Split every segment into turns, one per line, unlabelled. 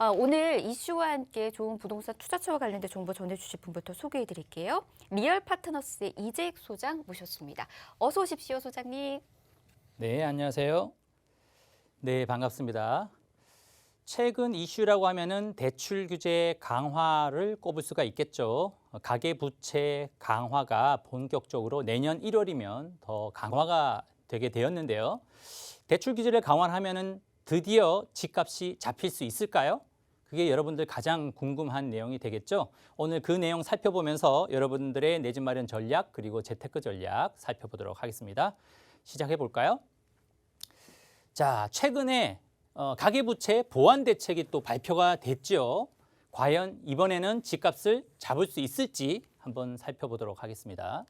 오늘 이슈와 함께 좋은 부동산 투자처와 관련된 정보 전해주실 분부터 소개해 드릴게요. 리얼 파트너스의 이재익 소장 모셨습니다. 어서 오십시오, 소장님.
네, 안녕하세요. 네, 반갑습니다. 최근 이슈라고 하면은 대출 규제 강화를 꼽을 수가 있겠죠. 가계부채 강화가 본격적으로 내년 1월이면 더 강화가 되게 되었는데요. 대출 규제를 강화하면은 드디어 집값이 잡힐 수 있을까요? 그게 여러분들 가장 궁금한 내용이 되겠죠. 오늘 그 내용 살펴보면서 여러분들의 내 집 마련 전략 그리고 재테크 전략 살펴보도록 하겠습니다. 시작해 볼까요? 자, 최근에 가계부채 보완 대책이 또 발표가 됐죠. 과연 이번에는 집값을 잡을 수 있을지 한번 살펴보도록 하겠습니다.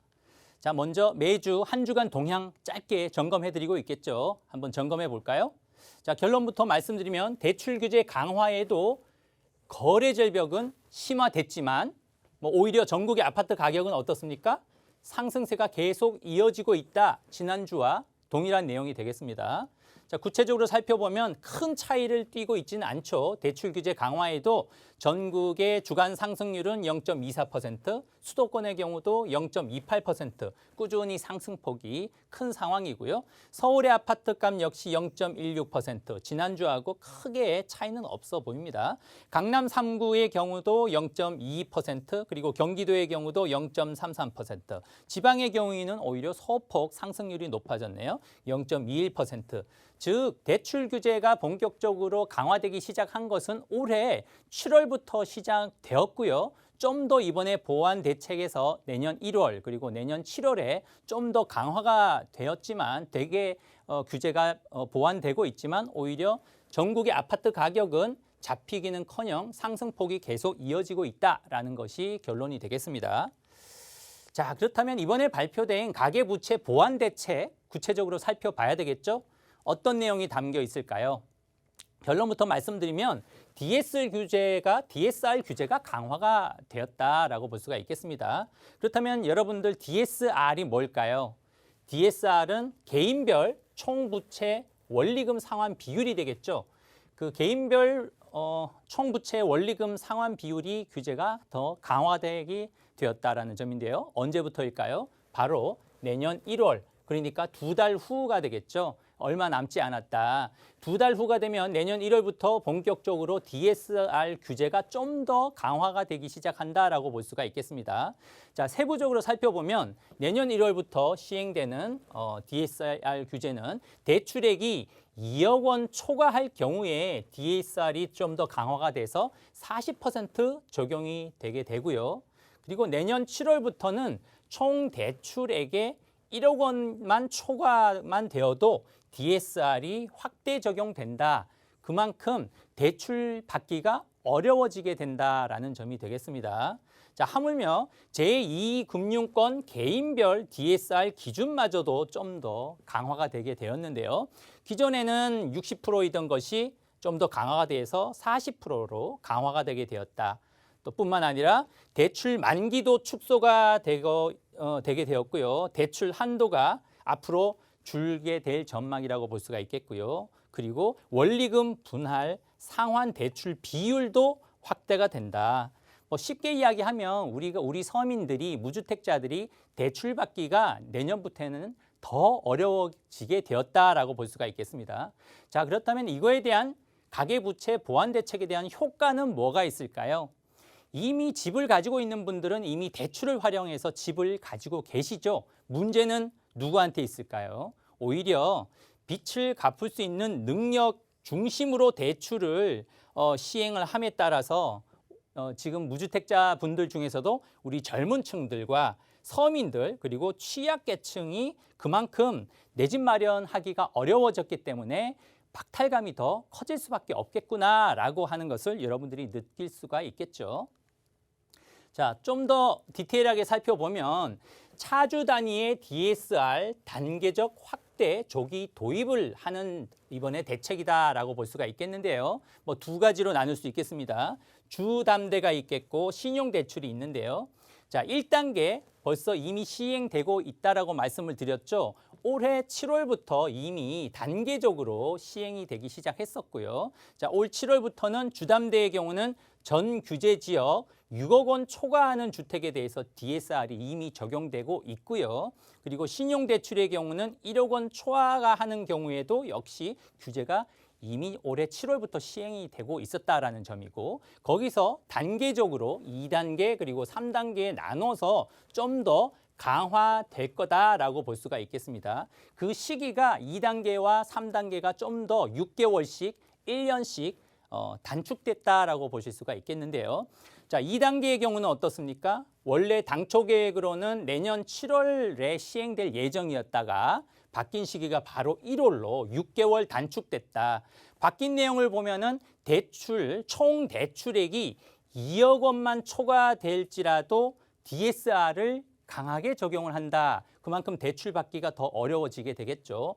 자, 먼저 매주 한 주간 동향 짧게 점검해드리고 있겠죠. 한번 점검해 볼까요? 자, 결론부터 말씀드리면 대출 규제 강화에도 거래 절벽은 심화됐지만 오히려 전국의 아파트 가격은 어떻습니까? 상승세가 계속 이어지고 있다. 지난주와 동일한 내용이 되겠습니다. 자, 구체적으로 살펴보면 큰 차이를 띠고 있지는 않죠. 대출 규제 강화에도 전국의 주간 상승률은 0.24%, 수도권의 경우도 0.28% 꾸준히 상승폭이 큰 상황이고요. 서울의 아파트값 역시 0.16%, 지난주하고 크게 차이는 없어 보입니다. 강남 3구의 경우도 0.22%, 그리고 경기도의 경우도 0.33%, 지방의 경우에는 오히려 소폭 상승률이 높아졌네요. 0.21%. 즉 대출 규제가 본격적으로 강화되기 시작한 것은 올해 7월부터 시작되었고요. 좀 더 이번에 보완 대책에서 내년 1월 그리고 내년 7월에 좀 더 강화가 되었지만 되게 규제가 보완되고 있지만 오히려 전국의 아파트 가격은 잡히기는커녕 상승폭이 계속 이어지고 있다라는 것이 결론이 되겠습니다. 자, 그렇다면 이번에 발표된 가계부채 보완 대책 구체적으로 살펴봐야 되겠죠? 어떤 내용이 담겨 있을까요? 결론부터 말씀드리면 DSR 규제가 강화가 되었다라고 볼 수가 있겠습니다. 그렇다면 여러분들 DSR이 뭘까요? DSR은 개인별 총부채 원리금 상환 비율이 되겠죠. 그 개인별 총부채 원리금 상환 비율이 규제가 더 강화되게 되었다라는 점인데요. 언제부터일까요? 바로 내년 1월, 그러니까 2달 후가 되겠죠. 얼마 남지 않았다. 2달 후가 되면 내년 1월부터 본격적으로 DSR 규제가 좀 더 강화가 되기 시작한다라고 볼 수가 있겠습니다. 자, 세부적으로 살펴보면 내년 1월부터 시행되는 DSR 규제는 대출액이 2억 원 초과할 경우에 DSR이 좀 더 강화가 돼서 40% 적용이 되게 되고요. 그리고 내년 7월부터는 총 대출액의 1억 원만 초과만 되어도 DSR이 확대 적용된다. 그만큼 대출 받기가 어려워지게 된다라는 점이 되겠습니다. 자, 하물며 제2금융권 개인별 DSR 기준마저도 좀 더 강화가 되게 되었는데요. 기존에는 60%이던 것이 좀 더 강화가 돼서 40%로 강화가 되게 되었다. 또 뿐만 아니라 대출 만기도 축소가 되게 되었고요. 대출 한도가 앞으로 줄게 될 전망이라고 볼 수가 있겠고요. 그리고 원리금 분할 상환 대출 비율도 확대가 된다. 쉽게 이야기하면 우리 서민들이 무주택자들이 대출 받기가 내년부터는 더 어려워지게 되었다라고 볼 수가 있겠습니다. 자, 그렇다면 이거에 대한 가계부채 보완 대책에 대한 효과는 뭐가 있을까요? 이미 집을 가지고 있는 분들은 이미 대출을 활용해서 집을 가지고 계시죠. 문제는 누구한테 있을까요? 오히려 빚을 갚을 수 있는 능력 중심으로 대출을 시행을 함에 따라서 지금 무주택자 분들 중에서도 우리 젊은 층들과 서민들 그리고 취약계층이 그만큼 내 집 마련하기가 어려워졌기 때문에 박탈감이 더 커질 수밖에 없겠구나라고 하는 것을 여러분들이 느낄 수가 있겠죠. 자, 좀 더 디테일하게 살펴보면 차주 단위의 DSR 단계적 확대 조기 도입을 하는 이번에 대책이다라고 볼 수가 있겠는데요. 두 가지로 나눌 수 있겠습니다. 주담대가 있겠고 신용대출이 있는데요. 자, 1단계 벌써 이미 시행되고 있다라고 말씀을 드렸죠. 올해 7월부터 이미 단계적으로 시행이 되기 시작했었고요. 자, 올 7월부터는 주담대의 경우는 전 규제 지역 6억 원 초과하는 주택에 대해서 DSR이 이미 적용되고 있고요. 그리고 신용대출의 경우는 1억 원 초과하는 경우에도 역시 규제가 이미 올해 7월부터 시행이 되고 있었다라는 점이고, 거기서 단계적으로 2단계 그리고 3단계에 나눠서 좀 더 강화될 거다라고 볼 수가 있겠습니다. 그 시기가 2단계와 3단계가 좀 더 6개월씩, 1년씩 단축됐다라고 보실 수가 있겠는데요. 자, 2단계의 경우는 어떻습니까? 원래 당초 계획으로는 내년 7월에 시행될 예정이었다가 바뀐 시기가 바로 1월로 6개월 단축됐다. 바뀐 내용을 보면은 총 대출액이 2억 원만 초과될지라도 DSR을 강하게 적용을 한다. 그만큼 대출 받기가 더 어려워지게 되겠죠.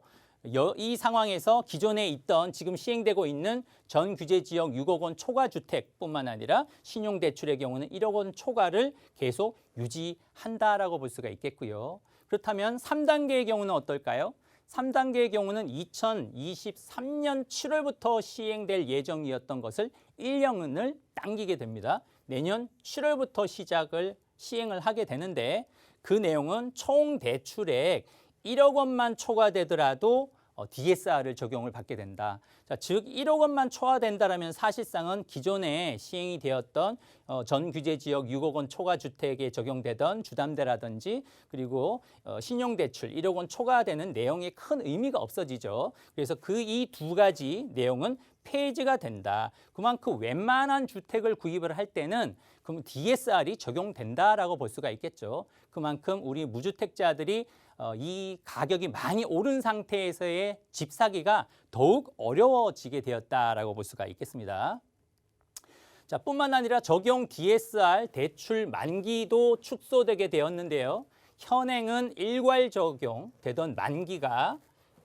이 상황에서 기존에 있던 지금 시행되고 있는 전 규제 지역 6억 원 초과 주택뿐만 아니라 신용대출의 경우는 1억 원 초과를 계속 유지한다라고 볼 수가 있겠고요. 그렇다면 3단계의 경우는 어떨까요? 3단계의 경우는 2023년 7월부터 시행될 예정이었던 것을 1년을 당기게 됩니다. 내년 7월부터 시행을 하게 되는데, 그 내용은 총 대출액 1억 원만 초과되더라도 DSR을 적용을 받게 된다. 자, 즉 1억 원만 초과된다라면 사실상은 기존에 시행이 되었던 전 규제 지역 6억 원 초과 주택에 적용되던 주담대라든지 그리고 신용대출 1억 원 초과되는 내용에 큰 의미가 없어지죠. 그래서 그 이 두 가지 내용은 폐지가 된다. 그만큼 웬만한 주택을 구입을 할 때는 그럼 DSR이 적용된다라고 볼 수가 있겠죠. 그만큼 우리 무주택자들이 이 가격이 많이 오른 상태에서의 집 사기가 더욱 어려워지게 되었다라고 볼 수가 있겠습니다. 자, 뿐만 아니라 적용 DSR 대출 만기도 축소되게 되었는데요. 현행은 일괄 적용되던 만기가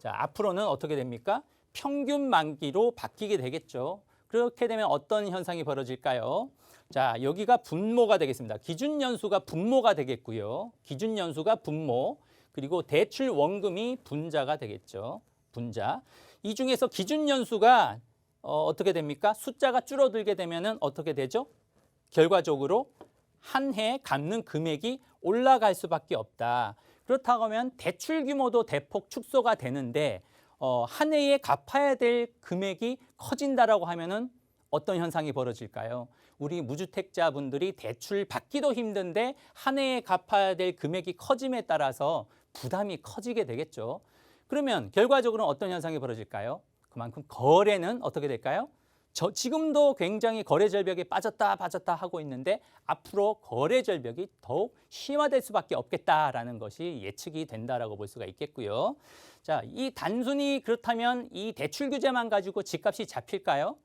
앞으로는 어떻게 됩니까? 평균 만기로 바뀌게 되겠죠. 그렇게 되면 어떤 현상이 벌어질까요? 자, 여기가 분모가 되겠습니다. 기준 연수가 분모가 되겠고요. 기준 연수가 분모, 그리고 대출 원금이 분자가 되겠죠. 분자. 이 중에서 기준 연수가 어떻게 됩니까? 숫자가 줄어들게 되면은 어떻게 되죠? 결과적으로 한 해 갚는 금액이 올라갈 수밖에 없다. 그렇다고 하면 대출 규모도 대폭 축소가 되는데 한 해에 갚아야 될 금액이 커진다라고 하면은 어떤 현상이 벌어질까요? 우리 무주택자분들이 대출 받기도 힘든데 한 해에 갚아야 될 금액이 커짐에 따라서 부담이 커지게 되겠죠. 그러면 결과적으로 어떤 현상이 벌어질까요? 그만큼 거래는 어떻게 될까요? 지금도 굉장히 거래 절벽에 빠졌다 하고 있는데 앞으로 거래 절벽이 더욱 심화될 수밖에 없겠다라는 것이 예측이 된다라고 볼 수가 있겠고요. 자, 이 단순히 그렇다면 이 대출 규제만 가지고 집값이 잡힐까요?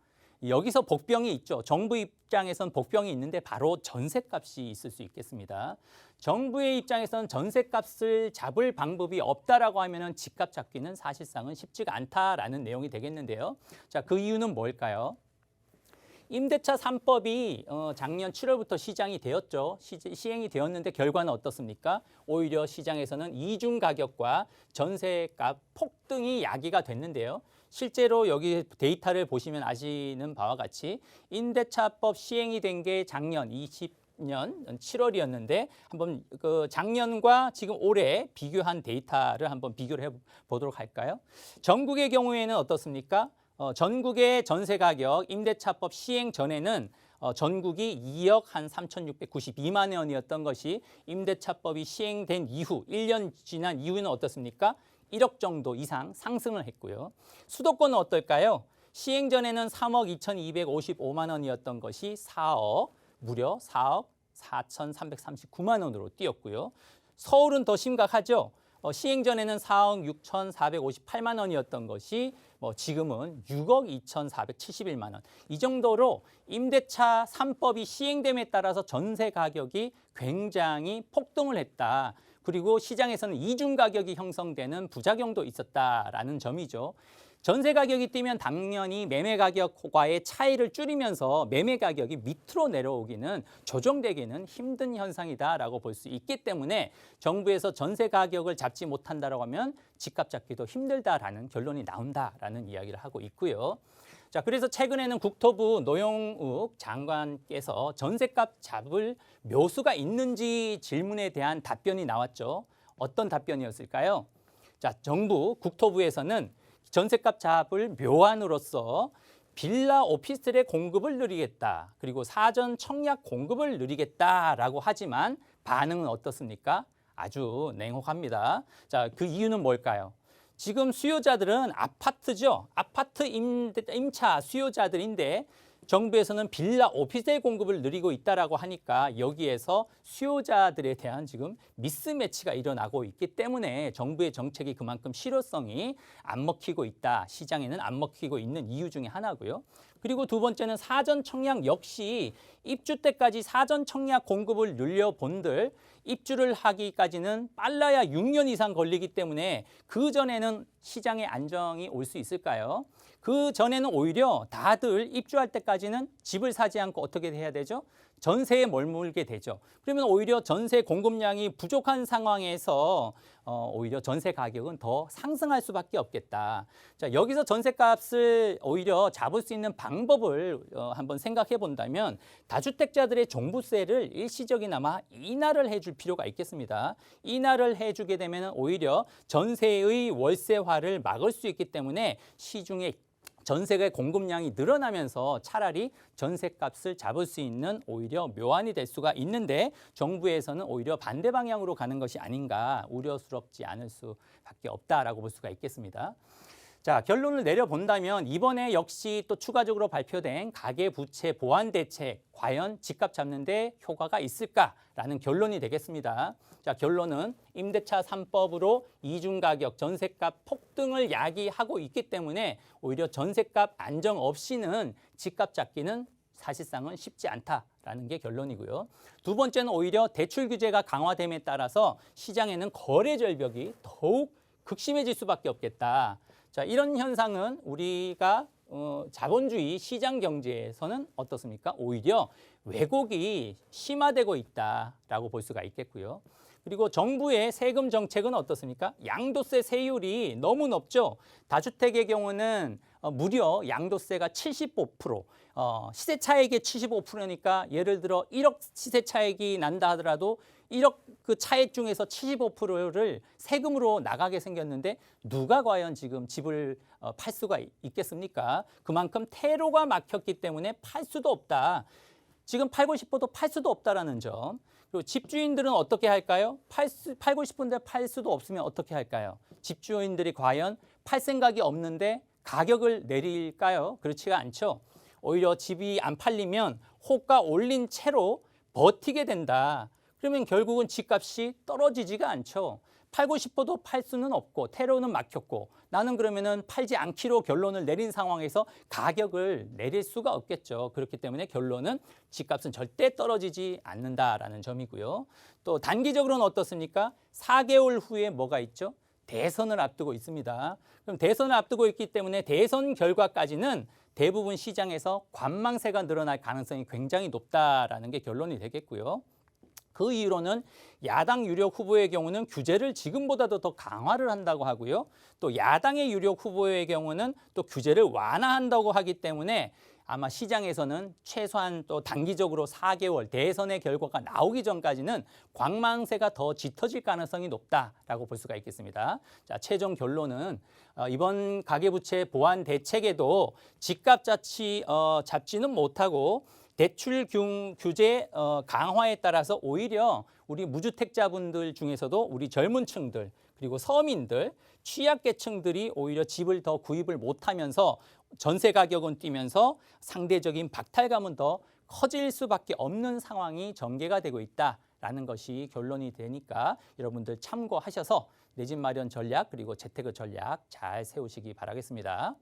여기서 복병이 있죠. 정부 입장에선 복병이 있는데 바로 전셋값이 있을 수 있겠습니다. 정부의 입장에서는 전셋값을 잡을 방법이 없다라고 하면은 집값 잡기는 사실상은 쉽지가 않다라는 내용이 되겠는데요. 자, 그 이유는 뭘까요? 임대차 3법이 작년 7월부터 시장이 되었죠. 시행이 되었는데 결과는 어떻습니까? 오히려 시장에서는 이중 가격과 전세값 폭등이 야기가 됐는데요. 실제로 여기 데이터를 보시면 아시는 바와 같이 임대차법 시행이 된 게 작년 20년 7월이었는데 한번 그 작년과 지금 올해 비교한 데이터를 한번 비교를 해보도록 할까요? 전국의 경우에는 어떻습니까? 전국의 전세 가격 임대차법 시행 전에는 전국이 2억 한 3,692만 원이었던 것이 임대차법이 시행된 이후 1년 지난 이후는 어떻습니까? 1억 정도 이상 상승을 했고요. 수도권은 어떨까요? 시행 전에는 3억 2,255만 원이었던 것이 무려 4억 4,339만 원으로 뛰었고요. 서울은 더 심각하죠. 시행 전에는 4억 6,458만 원이었던 것이 지금은 6억 2,471만 원. 이 정도로 임대차 3법이 시행됨에 따라서 전세 가격이 굉장히 폭등을 했다. 그리고 시장에서는 이중 가격이 형성되는 부작용도 있었다라는 점이죠. 전세 가격이 뛰면 당연히 매매 가격과의 차이를 줄이면서 매매 가격이 밑으로 내려오기는 조정되기는 힘든 현상이다라고 볼 수 있기 때문에 정부에서 전세 가격을 잡지 못한다라고 하면 집값 잡기도 힘들다라는 결론이 나온다라는 이야기를 하고 있고요. 자, 그래서 최근에는 국토부 노영욱 장관께서 전세값 잡을 묘수가 있는지 질문에 대한 답변이 나왔죠. 어떤 답변이었을까요? 자, 정부 국토부에서는 전세값 잡을 묘안으로서 빌라 오피스텔의 공급을 늘리겠다. 그리고 사전 청약 공급을 늘리겠다라고 하지만 반응은 어떻습니까? 아주 냉혹합니다. 자, 그 이유는 뭘까요? 지금 수요자들은 아파트죠. 아파트 임차 수요자들인데 정부에서는 빌라 오피스텔 공급을 늘리고 있다라고 하니까 여기에서 수요자들에 대한 지금 미스매치가 일어나고 있기 때문에 정부의 정책이 그만큼 실효성이 안 먹히고 있다. 시장에는 안 먹히고 있는 이유 중에 하나고요. 그리고 두 번째는 사전 청약 역시 입주 때까지 사전 청약 공급을 늘려본들 입주를 하기까지는 빨라야 6년 이상 걸리기 때문에 그 전에는 시장의 안정이 올 수 있을까요? 그 전에는 오히려 다들 입주할 때까지는 집을 사지 않고 어떻게 해야 되죠? 전세에 머물게 되죠. 그러면 오히려 전세 공급량이 부족한 상황에서 오히려 전세 가격은 더 상승할 수밖에 없겠다. 자, 여기서 전세값을 오히려 잡을 수 있는 방법을 한번 생각해 본다면 다주택자들의 종부세를 일시적이나마 인하를 해줄 필요가 있겠습니다. 인하를 해주게 되면 오히려 전세의 월세화를 막을 수 있기 때문에 시중에 전세의 공급량이 늘어나면서 차라리 전세값을 잡을 수 있는 오히려 묘안이 될 수가 있는데 정부에서는 오히려 반대 방향으로 가는 것이 아닌가 우려스럽지 않을 수밖에 없다라고 볼 수가 있겠습니다. 자, 결론을 내려본다면 이번에 역시 또 추가적으로 발표된 가계부채 보완 대책 과연 집값 잡는 데 효과가 있을까라는 결론이 되겠습니다. 자, 결론은 임대차 3법으로 이중가격, 전세값 폭등을 야기하고 있기 때문에 오히려 전세값 안정 없이는 집값 잡기는 사실상은 쉽지 않다라는 게 결론이고요. 두 번째는 오히려 대출 규제가 강화됨에 따라서 시장에는 거래 절벽이 더욱 극심해질 수밖에 없겠다. 자, 이런 현상은 우리가 자본주의 시장 경제에서는 어떻습니까? 오히려 왜곡이 심화되고 있다라고 볼 수가 있겠고요. 그리고 정부의 세금 정책은 어떻습니까? 양도세 세율이 너무 높죠. 다주택의 경우는 무려 양도세가 75%, 시세 차익의 75%니까 예를 들어 1억 시세 차익이 난다 하더라도 1억 그 차익 중에서 75%를 세금으로 나가게 생겼는데 누가 과연 지금 집을 팔 수가 있겠습니까? 그만큼 태로가 막혔기 때문에 팔 수도 없다. 지금 팔고 싶어도 팔 수도 없다라는 점. 그리고 집주인들은 어떻게 할까요? 팔고 싶은데 팔 수도 없으면 어떻게 할까요? 집주인들이 과연 팔 생각이 없는데 가격을 내릴까요? 그렇지가 않죠. 오히려 집이 안 팔리면 호가 올린 채로 버티게 된다. 그러면 결국은 집값이 떨어지지가 않죠. 팔고 싶어도 팔 수는 없고 테러는 막혔고 나는 그러면은 팔지 않기로 결론을 내린 상황에서 가격을 내릴 수가 없겠죠. 그렇기 때문에 결론은 집값은 절대 떨어지지 않는다라는 점이고요. 또 단기적으로는 어떻습니까? 4개월 후에 뭐가 있죠? 대선을 앞두고 있습니다. 그럼 대선을 앞두고 있기 때문에 대선 결과까지는 대부분 시장에서 관망세가 늘어날 가능성이 굉장히 높다라는 게 결론이 되겠고요. 그 이유로는 야당 유력 후보의 경우는 규제를 지금보다도 더 강화를 한다고 하고요. 또 야당의 유력 후보의 경우는 또 규제를 완화한다고 하기 때문에 아마 시장에서는 최소한 또 단기적으로 4개월 대선의 결과가 나오기 전까지는 관망세가 더 짙어질 가능성이 높다라고 볼 수가 있겠습니다. 자, 최종 결론은 이번 가계부채 보완 대책에도 집값 잡지는 못하고 대출 규제 강화에 따라서 오히려 우리 무주택자분들 중에서도 우리 젊은 층들 그리고 서민들, 취약계층들이 오히려 집을 더 구입을 못하면서 전세 가격은 뛰면서 상대적인 박탈감은 더 커질 수밖에 없는 상황이 전개가 되고 있다라는 것이 결론이 되니까 여러분들 참고하셔서 내 집 마련 전략 그리고 재테크 전략 잘 세우시기 바라겠습니다.